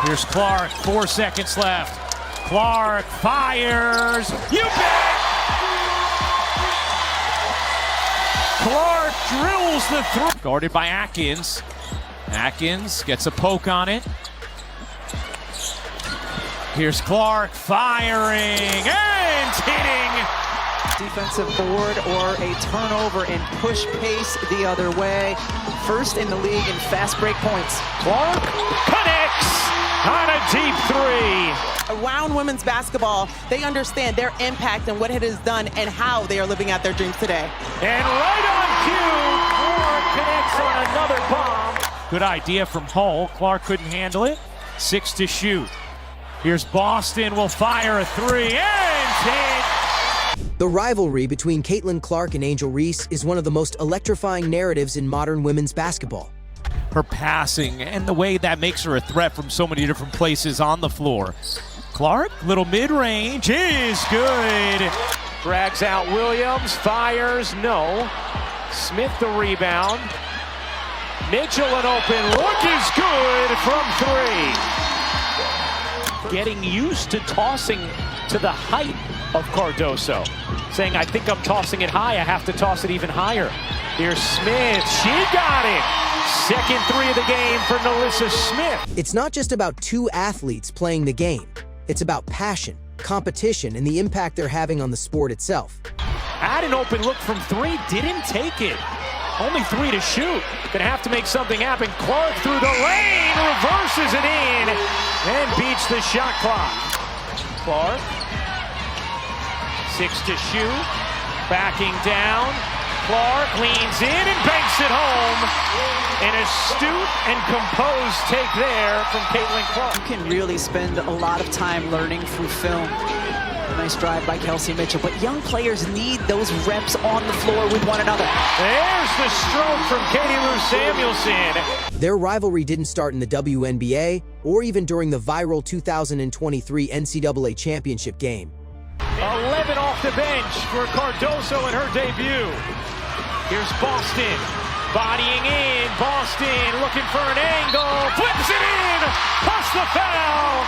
Here's Clark, 4 seconds left. Clark fires. You bet! Clark drills the three. Guarded by Atkins. Atkins gets a poke on it. Here's Clark firing and hitting. Defensive board or a turnover and push pace the other way. First in the league in fast break points. Clark connects on a deep three. Around women's basketball, they understand their impact and what it has done and how they are living out their dreams today. And right on cue, Clark connects on another bomb. Good idea from Hull. Clark couldn't handle it. 6 to shoot. Here's Boston, will fire a three and hit. The rivalry between Caitlin Clark and Angel Reese is one of the most electrifying narratives in modern women's basketball. Her passing and the way that makes her a threat from so many different places on the floor. Clark, little mid-range, is good. Drags out Williams, fires, no. Smith the rebound. Mitchell an open look is good from three. Getting used to tossing to the height of Cardoso. Saying, I think I'm tossing it high, I have to toss it even higher. Here's Smith, she got it! Second three of the game for Nalissa Smith. It's not just about two athletes playing the game. It's about passion, competition, and the impact they're having on the sport itself. Had an open look from three, didn't take it. Only 3 to shoot. Gonna have to make something happen. Clark through the lane, reverses it in, and beats the shot clock. Clark, 6 to shoot, backing down. Clark leans in and banks it home. An astute and composed take there from Caitlin Clark. You can really spend a lot of time learning through film. Nice drive by Kelsey Mitchell, but young players need those reps on the floor with one another. There's the stroke from Katie Lou Samuelson. Their rivalry didn't start in the WNBA or even during the viral 2023 NCAA championship game. 11 off the bench for Cardoso in her debut. Here's Boston, bodying in. Boston looking for an angle, flips it in, plus the foul.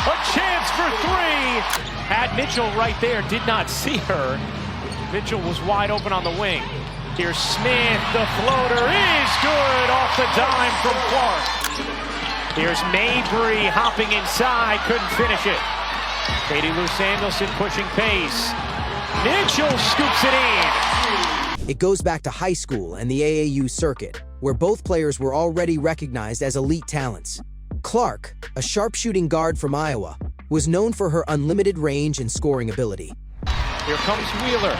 A chance for three. Had Mitchell right there, did not see her. Mitchell was wide open on the wing. Here's Smith, the floater is good off the dime from Clark. Here's Mabry hopping inside, couldn't finish it. Katie Lou Samuelson pushing pace. Mitchell scoops it in. It goes back to high school and the AAU circuit, where both players were already recognized as elite talents. Clark, a sharpshooting guard from Iowa, was known for her unlimited range and scoring ability. Here comes Wheeler.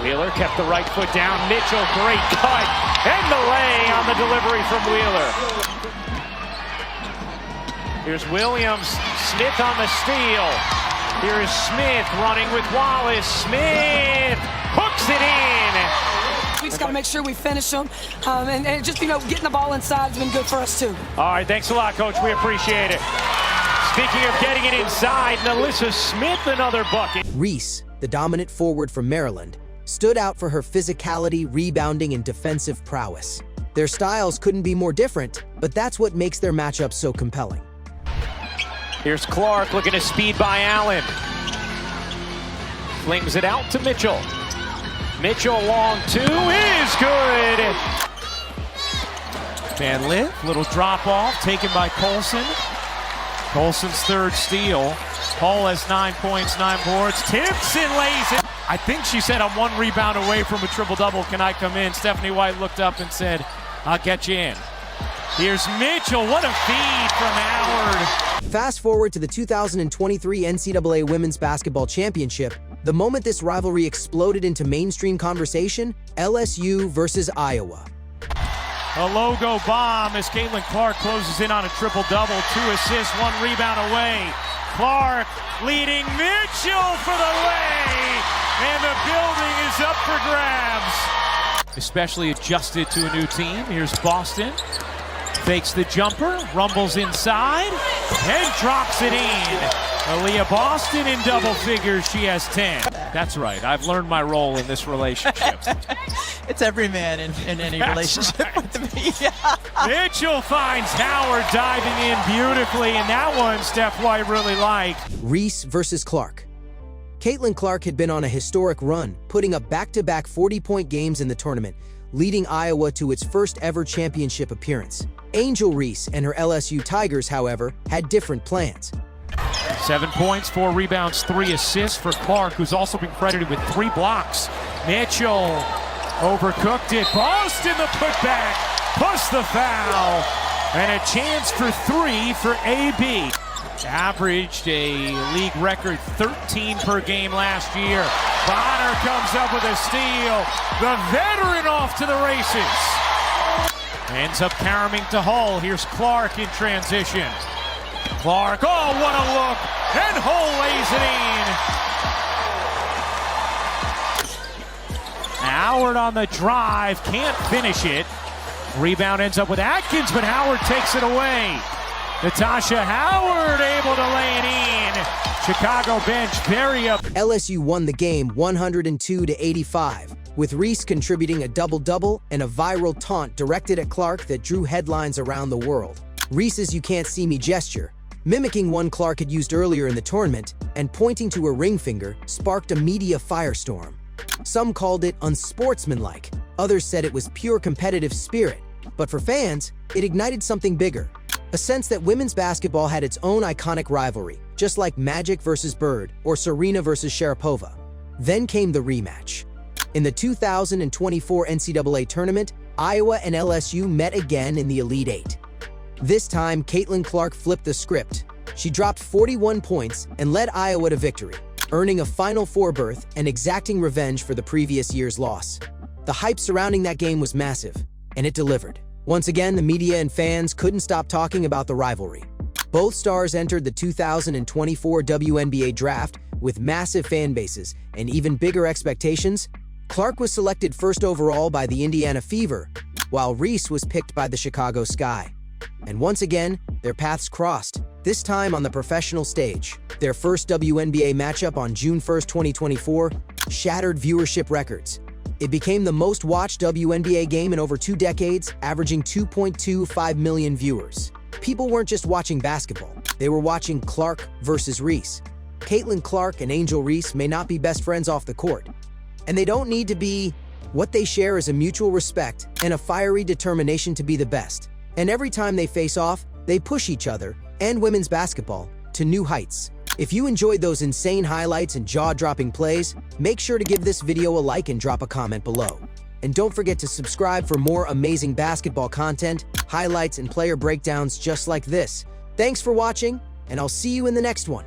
Wheeler kept the right foot down. Mitchell, great cut. And the lay on the delivery from Wheeler. Here's Williams. Smith on the steal. Here is Smith running with Wallace. Smith hooks it in. We just got to make sure we finish them. And just, getting the ball inside has been good for us, too. All right, thanks a lot, Coach. We appreciate it. Speaking of getting it inside, Nalissa Smith, another bucket. Reese, the dominant forward from Maryland, stood out for her physicality, rebounding, and defensive prowess. Their styles couldn't be more different, but that's what makes their matchup so compelling. Here's Clark looking to speed by Allen. Flings it out to Mitchell. Mitchell long two is good. Van Lith, little drop off taken by Colson. Colson's third steal. Hull has 9 points, 9 boards. Tips and lays it. I think she said, I'm 1 rebound away from a triple-double. Can I come in? Stephanie White looked up and said, I'll get you in. Here's Mitchell. What a feed from Howard. Fast forward to the 2023 NCAA Women's Basketball Championship. The moment this rivalry exploded into mainstream conversation, LSU versus Iowa. A logo bomb as Caitlin Clark closes in on a triple-double. 2 assists, 1 rebound away. Clark leading Mitchell for the lay, and the building is up for grabs. Especially adjusted to a new team. Here's Boston. Fakes the jumper, rumbles inside, and drops it in. Aaliyah Boston in double figures, she has 10. That's right, I've learned my role in this relationship. It's every man in any relationship with the media. Mitchell finds Howard diving in beautifully, and that one Steph White really liked. Reese versus Clark. Caitlin Clark had been on a historic run, putting up back-to-back 40-point games in the tournament, leading Iowa to its first-ever championship appearance. Angel Reese and her LSU Tigers, however, had different plans. 7 points, 4 rebounds, 3 assists for Clark, who's also been credited with 3 blocks. Mitchell overcooked it. Boston the putback, plus the foul, and a chance for 3 for AB. Averaged a league record 13 per game last year. Bonner comes up with a steal. The veteran off to the races. Ends up caroming to Hull. Here's Clark in transition. Clark, oh, what a look! And Hull lays it in. Howard on the drive, can't finish it. Rebound ends up with Atkins, but Howard takes it away. Natasha Howard able to lay it in. Chicago bench very up. LSU won the game 102-85, with Reese contributing a double-double and a viral taunt directed at Clark that drew headlines around the world. Reese's "you can't see me" gesture, mimicking one Clark had used earlier in the tournament, and pointing to her ring finger, sparked a media firestorm. Some called it unsportsmanlike, others said it was pure competitive spirit, but for fans, it ignited something bigger. A sense that women's basketball had its own iconic rivalry, just like Magic versus Bird or Serena versus Sharapova. Then came the rematch. In the 2024 NCAA tournament, Iowa and LSU met again in the Elite Eight. This time, Caitlin Clark flipped the script. She dropped 41 points and led Iowa to victory, earning a Final Four berth and exacting revenge for the previous year's loss. The hype surrounding that game was massive, and it delivered. Once again, the media and fans couldn't stop talking about the rivalry. Both stars entered the 2024 WNBA draft with massive fan bases and even bigger expectations. Clark was selected first overall by the Indiana Fever, while Reese was picked by the Chicago Sky. And once again, their paths crossed, this time on the professional stage. Their first WNBA matchup on June 1, 2024, shattered viewership records. It became the most watched WNBA game in over 2 decades, averaging 2.25 million viewers. People weren't just watching basketball, they were watching Clark versus Reese. Caitlin Clark and Angel Reese may not be best friends off the court, and they don't need to be. What they share is a mutual respect and a fiery determination to be the best. And every time they face off, they push each other and women's basketball to new heights. If you enjoyed those insane highlights and jaw-dropping plays, make sure to give this video a like and drop a comment below. And don't forget to subscribe for more amazing basketball content, highlights, and player breakdowns just like this. Thanks for watching, and I'll see you in the next one.